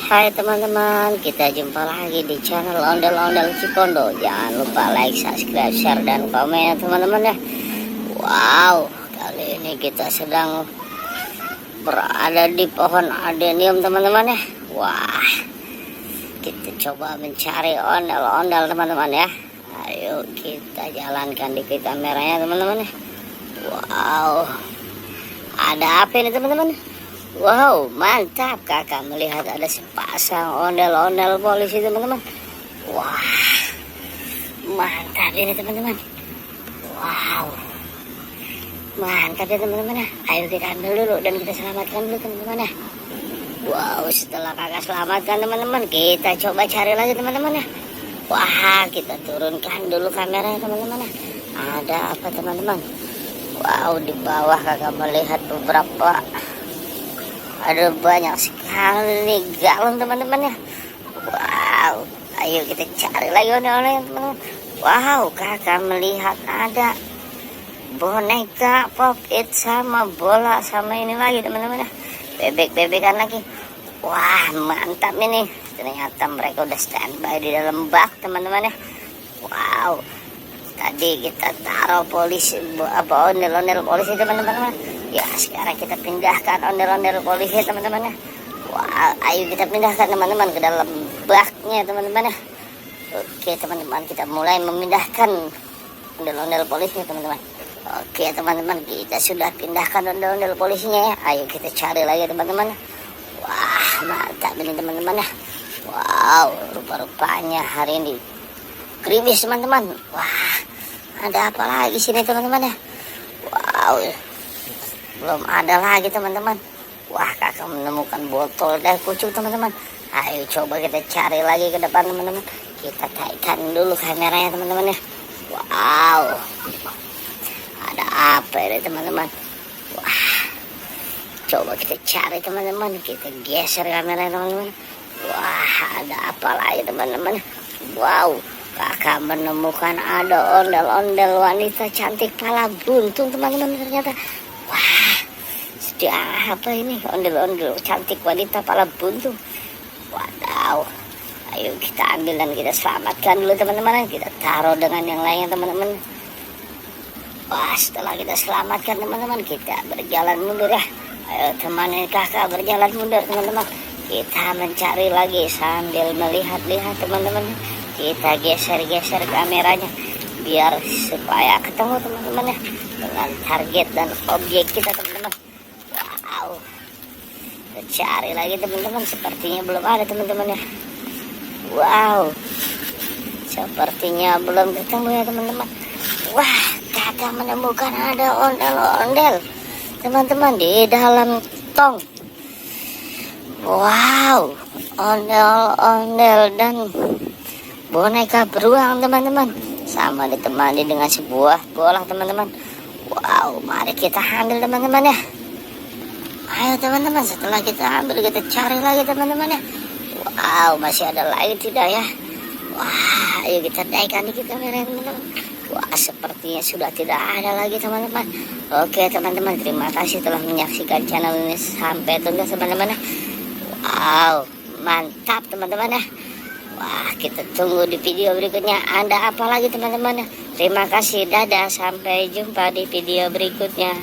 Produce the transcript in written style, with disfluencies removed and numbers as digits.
Hai teman-teman, kita jumpa lagi di channel Ondel-Ondel Cipondo. Jangan lupa like, subscribe, share, dan komen teman-teman ya. Wow, kali ini kita sedang berada di pohon adenium teman-teman ya. Wah, kita coba mencari ondel-ondel teman-teman ya. Ayo kita jalankan di kameranya teman-teman ya. Wow, ada apa ini teman-teman? Wow, mantap, kakak melihat ada sepasang ondel-ondel polisi teman-teman. Wah, mantap ini teman-teman. Wow, mantap ya teman-teman ya. Ayo kita ambil dulu dan kita selamatkan dulu teman-teman ya. Wow, setelah kakak selamatkan teman-teman, kita coba cari lagi teman-teman ya. Wah, kita turunkan dulu kameranya teman-teman ya. Ada apa teman-teman? Wow, di bawah kakak melihat beberapa, ada banyak sekali nih galon teman-teman ya. Wow, ayo kita cari lagi ondel-ondel teman-teman. Wow, kakak melihat ada boneka pop it sama bola sama ini lagi teman-teman ya. Bebek-bebekan lagi. Wah, mantap ini. Ternyata mereka udah standby di dalam bak teman-teman ya. Wow, tadi kita taruh polisi apa ondel-ondel polisi teman-teman. Ya, sekarang kita pindahkan ondel-ondel polisi teman-teman ya. Wah, ayo kita pindahkan teman-teman ke dalam baknya teman-teman ya. Oke teman-teman, kita mulai memindahkan ondel-ondel polisinya teman-teman. Oke teman-teman, kita sudah pindahkan ondel-ondel polisinya ya. Ayo kita cari lagi teman-teman. Wah, mantap ini teman-teman ya. Wow, rupa-rupanya hari ini gerimis teman-teman. Wah, ada apa lagi sini teman-teman ya. Wow, belum ada lagi teman-teman. Wah, kakak menemukan botol dan kucing teman-teman. Ayo coba kita cari lagi ke depan teman-teman. Kita taikkan dulu kameranya teman-teman ya. Wow, ada apa ini teman-teman? Wah, coba kita cari teman-teman. Kita geser kameranya teman-teman. Wah, ada apa lagi teman-teman? Wow, kakak menemukan ada ondel-ondel wanita cantik pala buntung teman-teman ternyata. Wah, sudah apa ini? Ondel-ondel cantik wanita pala buntung. Wadaw, ayo kita ambil dan kita selamatkan dulu teman-teman. Kita taruh dengan yang lainnya teman-teman. Wah, setelah kita selamatkan teman-teman, kita berjalan mundur ya. Ayo temani kakak berjalan mundur teman-teman. Kita mencari lagi sambil melihat-lihat teman-teman. Kita geser-geser kameranya biar supaya ketemu teman-teman ya dengan target dan objek kita teman-teman. Wow, kita cari lagi teman-teman. Sepertinya belum ada teman-teman ya. Wow, sepertinya belum ketemu ya teman-teman. Wah, kakak menemukan ada ondel-ondel teman-teman di dalam tong. Wow, ondel-ondel dan boneka beruang teman-teman, sama ditemani dengan sebuah bola teman-teman. Wow, mari kita ambil teman-teman ya. Ayo teman-teman, setelah kita ambil kita cari lagi teman-teman ya. Wow, masih ada lagi tidak ya? Wah, ayo kita naikkan dikit kamera teman-teman. Wah, sepertinya sudah tidak ada lagi teman-teman. Oke teman-teman, terima kasih telah menyaksikan channel ini sampai tuntas teman-teman ya. Wow, mantap teman-teman ya. Wah, kita tunggu di video berikutnya. Ada apa lagi teman-teman ya. Terima kasih, dadah, sampai jumpa di video berikutnya.